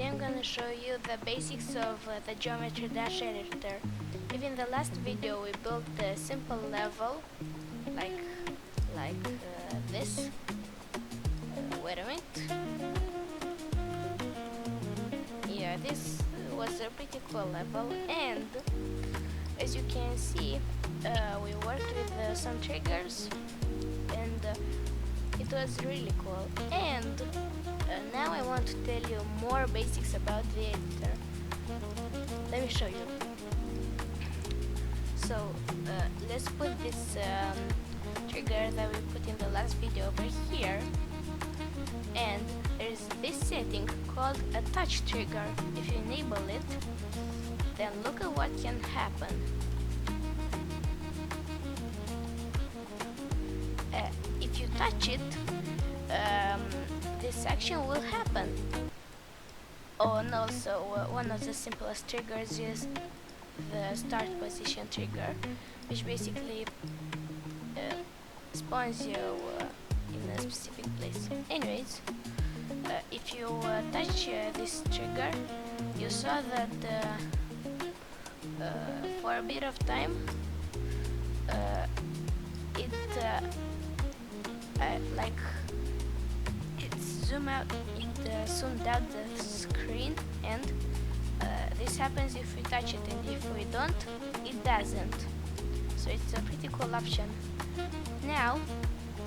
today I'm gonna show you the basics of the Geometry Dash editor. If in the last video we built a simple level like this. Wait a minute. Yeah, this was a pretty cool level, and as you can see, we worked with some triggers, and it was really cool. And now I want to tell you more basics about the editor. Let me show you. So let's put this trigger that we put in the last video over here, and there's this setting called a touch trigger. If you enable it, then look at what can happen. If you touch it, this action will happen. Oh, and also one of the simplest triggers is the start position trigger, which basically spawns you in a specific place. Anyways, if you touch this trigger, you saw that for a bit of time it zoomed out the screen, and this happens if we touch it, and if we don't, it doesn't. So it's a pretty cool option. Now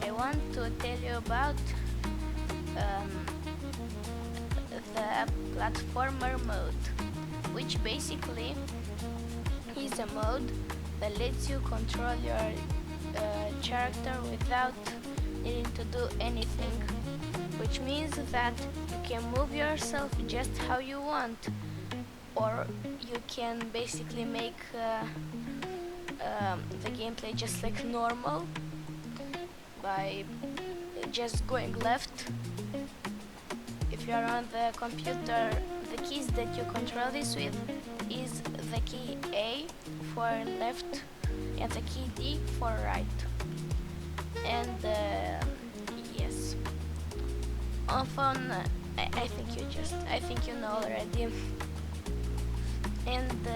I want to tell you about the platformer mode, which basically is a mode that lets you control your character without needing to do anything, which means that you can move yourself just how you want, or you can basically make the gameplay just like normal by just going left. If you are on the computer, the keys that you control this with is the key A for left and the key D for right. And yes, on phone, I think you know already. And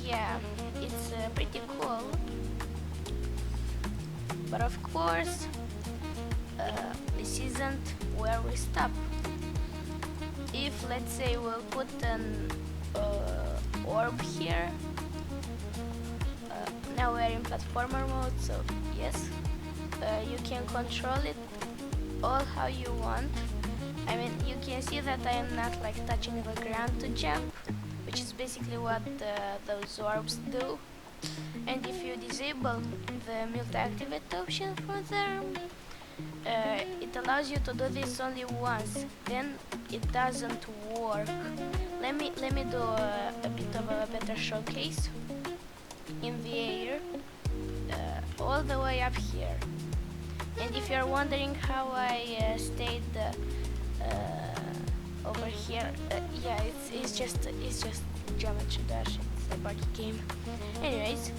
yeah, it's pretty cool. But of course, this isn't where we stop. If, let's say, we'll put an orb here. Now we're in platformer mode, so yes, you can control it all how you want. I mean, you can see that I am not like touching the ground to jump, which is basically what those orbs do. And if you disable the multi-activate option from there, it allows you to do this only once, then it doesn't work. Let me do a bit of a better showcase. In the air, all the way up here. And if you're wondering how I stayed over here, yeah, it's just Geometry Dash. It's a party game. Anyways,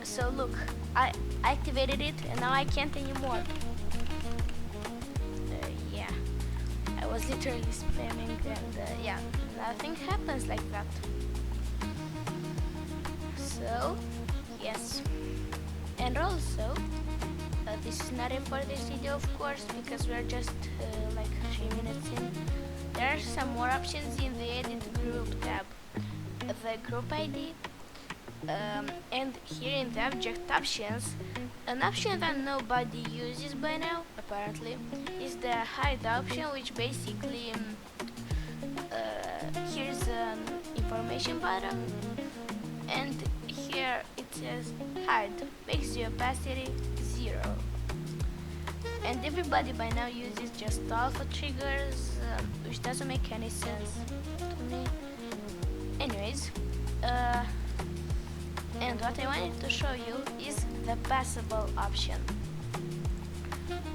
so look, I activated it, and now I can't anymore. Yeah, I was literally spamming, and yeah, nothing happens like that. So yes, and also this is not it for this video, of course, because we're just like 3 minutes in. There are some more options in the edit group tab. The group ID, and here in the object options, an option that nobody uses by now apparently is the hide option, which basically here's an information button, and here it says hide, makes the opacity 0. And everybody by now uses just alpha triggers, which doesn't make any sense to me. Anyways, and what I wanted to show you is the passable option.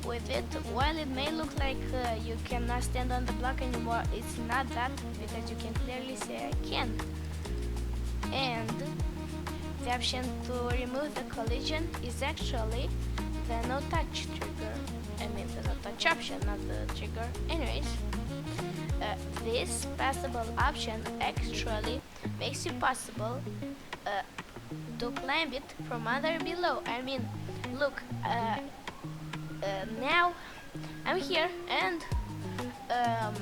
With it, while it may look like you cannot stand on the block anymore, it's not that, because you can clearly say I can. And the option to remove the collision is actually the no touch trigger. I mean the no touch option, not the trigger. Anyways, this passable option actually makes it possible uh, to climb it from under below. I mean, look, now I'm here, and um,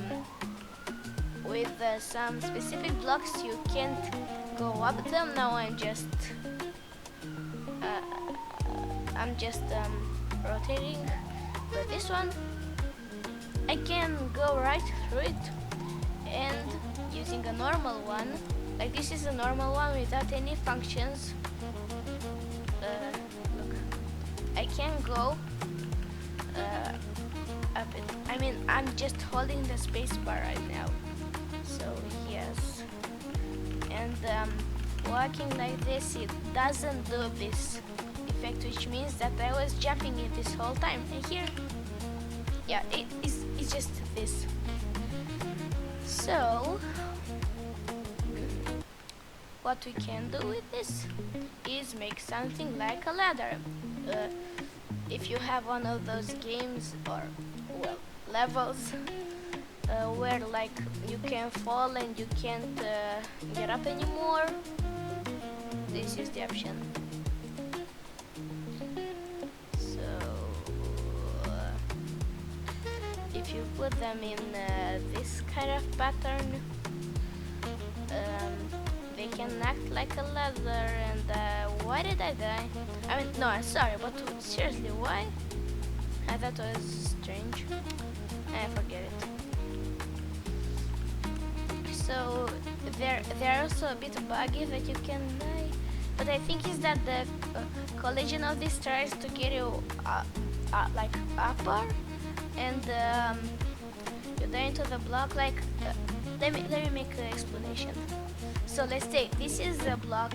with some specific blocks you can't go up them. Now I'm just rotating, but this one I can go right through it, and using a normal one, like this is a normal one without any functions, look, I can go up it. I mean, I'm just holding the space bar right now, so yes, and walking like this, it doesn't do this effect, which means that I was jumping it this whole time. And here, yeah, it's just this. So what we can do with this is make something like a ladder. If you have one of those games or, well, levels where like you can fall and you can't get up anymore, this is the option. So if you put them in this kind of pattern, they can act like a ladder. And why did I die? I mean, no, I'm sorry, but seriously, why? I thought it was strange. I forget it. So they're also a bit buggy that you can die, but I think is that the collision of these tries to get you like upper, and you die into the block. Like let me make an explanation. So let's say this is a block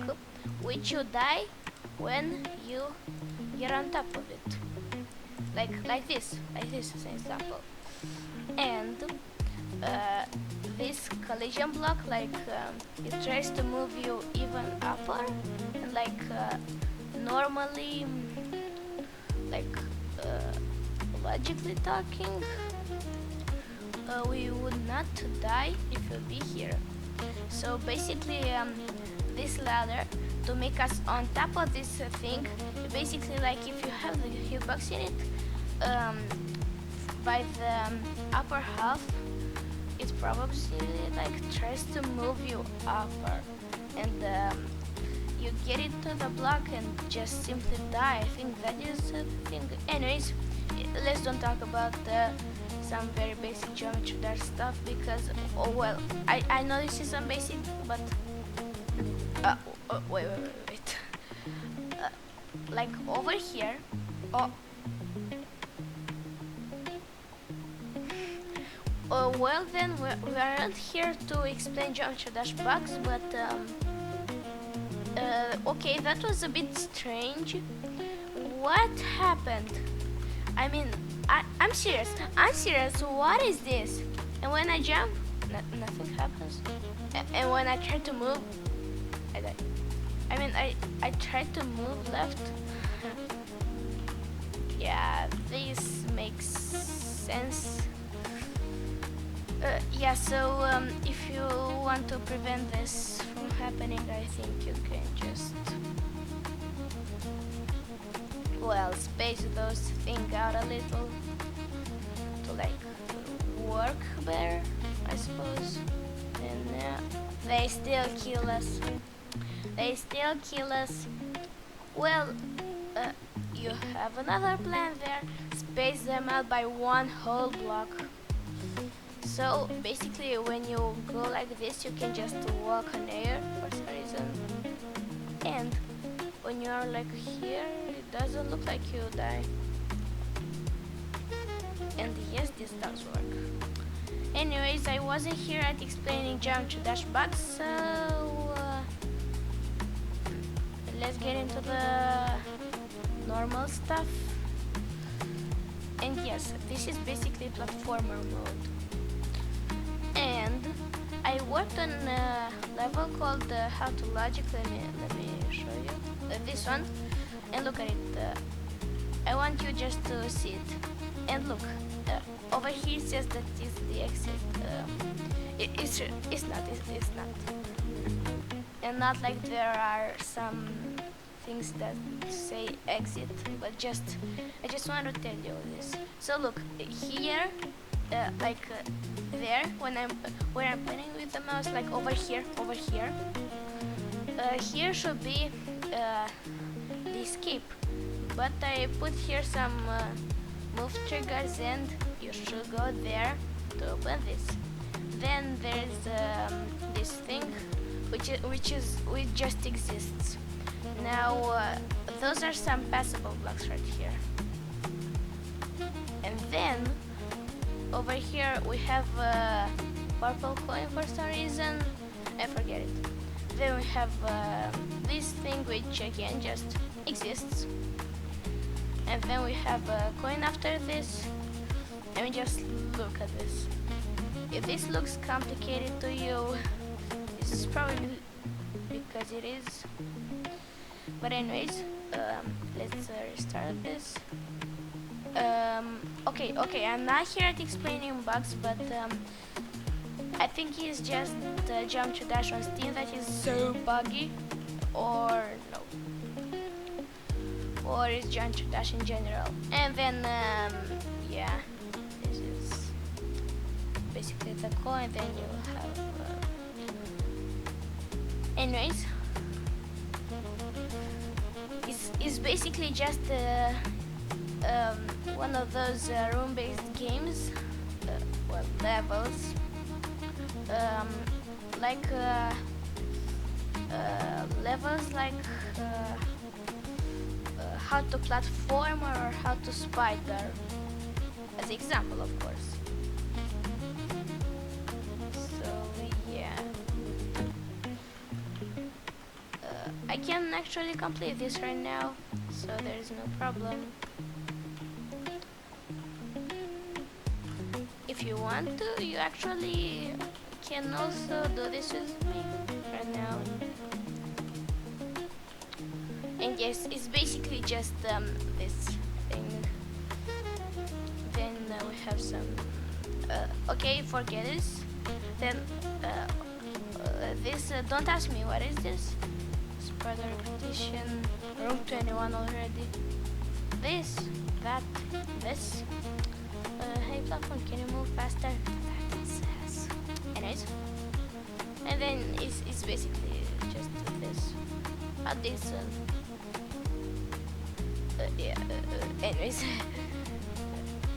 which you die when you get on top of it, like this as an example. And this collision block, like it tries to move you even upper, and like normally, like logically talking, we would not die if we'd be here. So basically, this ladder, to make us on top of this thing, basically like if you have the hitbox in it, by the upper half, it probably like tries to move you upper, and you get it to the block and just simply die. I think that is the thing. Anyways, let's don't talk about some very basic Geometry Dash stuff, because oh well, I know this is some basic, but wait. Like over here, well then we aren't here to explain Geometry Dash bugs, but okay, that was a bit strange. What happened? I mean, I'm serious. What is this? And when I jump, nothing happens. And when I try to move, I die. I mean, I tried to move left. Yeah, this makes sense. Yeah, so if you want to prevent this from happening, I think you can just, well, space those things out a little to like work better, I suppose. And they still kill us. Well, you have another plan there. Space them out by one whole block. So basically, when you go like this, you can just walk on air for some reason. And when you are like here, it doesn't look like you die. And yes, this does work. Anyways, I wasn't here at explaining Geometry Dash bugs, so let's get into the normal stuff. And yes, this is basically platformer mode. And I worked on a level called How to Logic. Let me show you this one, and look at it. I want you just to see it, and look, over here it says that is the exit. It's not. It's not. And not like there are some things that say exit, but I just want to tell you this. So look here, there where I'm pointing with the mouse, like over here. Here should be the escape, but I put here some move triggers, and you should go there to open this. Then there's this thing which just exists. Now those are some passable blocks right here. And then over here we have a purple coin for some reason. I forget it. Then we have this thing which again just exists. And then we have a coin after this. Let me just look at this. If this looks complicated to you, this is probably because it is. But anyways, let's restart this. Okay, I'm not here at explaining bugs, but I think it's just the Jump to Dash on Steam that is so buggy, or no, or it's Jump to Dash in general. And then yeah, this is basically the coin. Then you have anyways, it's basically just one of those room-based games, well, levels, levels like how to platform or how to spider, as example, of course. So yeah, I can actually complete this right now, so there's no problem. If you want to, you actually can also do this with me right now. And yes, it's basically just this thing. Then we have some okay, forget this. Then this, don't ask me what is this. Spider repetition, room 21 already. This, that, this. Hey platform, can you move faster? That says. Anyways, and then it's basically just this. This. Yeah. Anyways,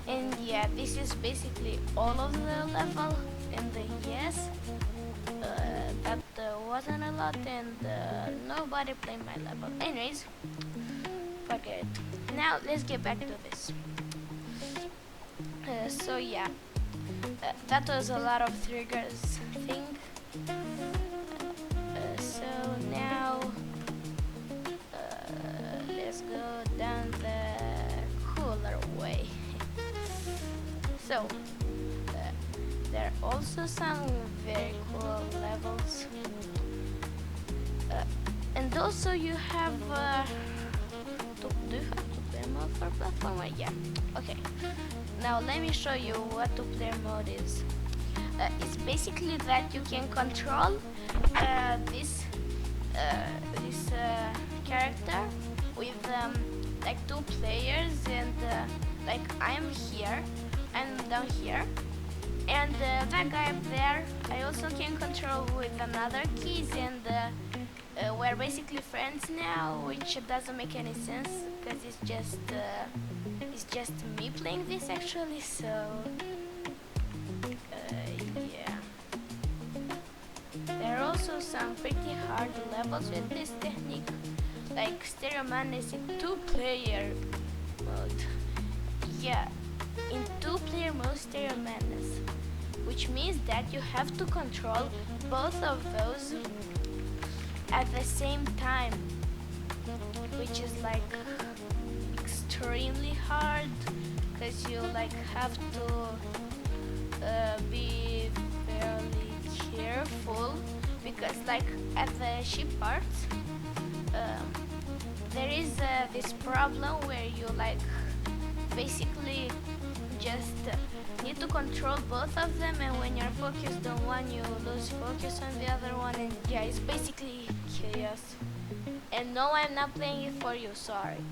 and yeah, this is basically all of the level. And yes, that wasn't a lot, and nobody played my level. Anyways, forget it. Now let's get back to this. So yeah, that was a lot of triggers thing. So now let's go down the cooler way. So there are also some very cool levels, and also you have do you have two-player mode for platformer? Yeah. Okay. Now let me show you what two-player mode is. It's basically that you can control this character with like two players, and like I'm here, I'm down here, and that guy up there I also can control with another keys, and we're basically friends now, which doesn't make any sense because it's just me playing this actually. So yeah, there are also some pretty hard levels with this technique, like Stereo Madness in two-player mode. Yeah, in two-player mode Stereo Madness, which means that you have to control both of those at the same time, which is like extremely hard because you like have to be fairly careful, because like at the ship parts there is this problem where you like basically just need to control both of them, and when you're focused on one you lose focus on the other one, and yeah, it's basically chaos. And no, I'm not playing it for you, sorry.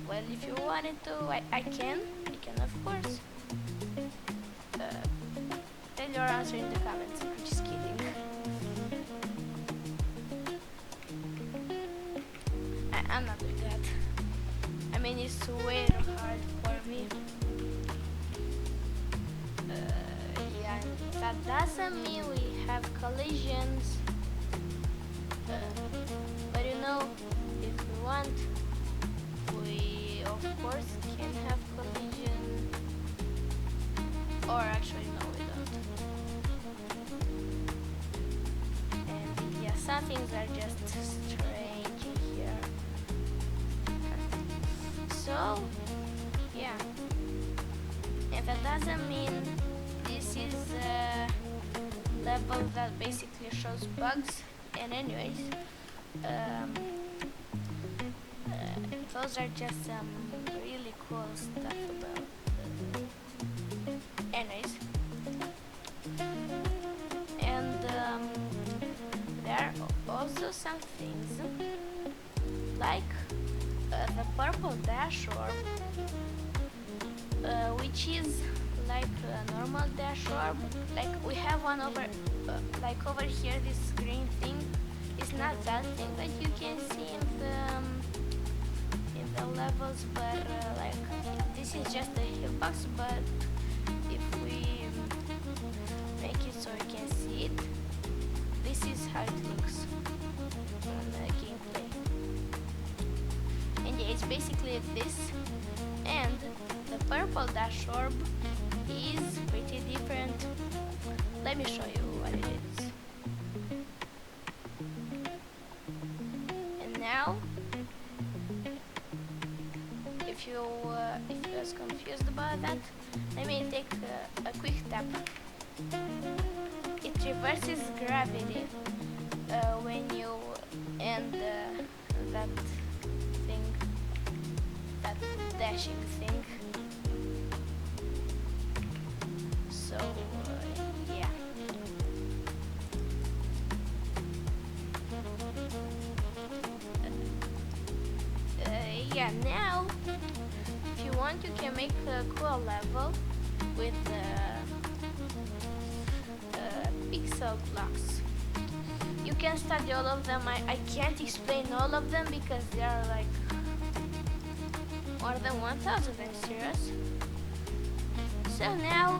Well, if you wanted to, I can of course. Tell your answer in the comments. I'm just kidding. I'm not doing that. I mean, it's way too hard for me. Yeah, that doesn't mean we have collisions. But you know, if we want, we of course can have collision. Or actually, no, we don't. And yeah, some things are just strange here. So, yeah. And that doesn't mean this is a level that basically shows bugs. And anyways, those are just some really cool stuff about. Anyways, and there are also some things like the purple dash orb, which is like a normal dash orb. Like we have one over, like over here, this green thing is not that thing that you can see in the levels, but like this is just a hitbox. But if we make it so you can see it, this is how it looks on the gameplay. And yeah, it's basically this, and the purple dash orb is pretty different. Let me show you what it is. And now, if you was confused about that, let me take a quick tap. It reverses gravity when you end that thing, that dashing thing. So yeah. Yeah, now if you want, you can make a cool level with pixel blocks. You can study all of them. I can't explain all of them because there are like more than 1,000, I'm serious. So now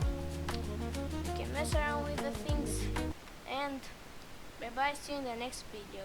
you can mess around with the things, and bye bye, see you in the next video.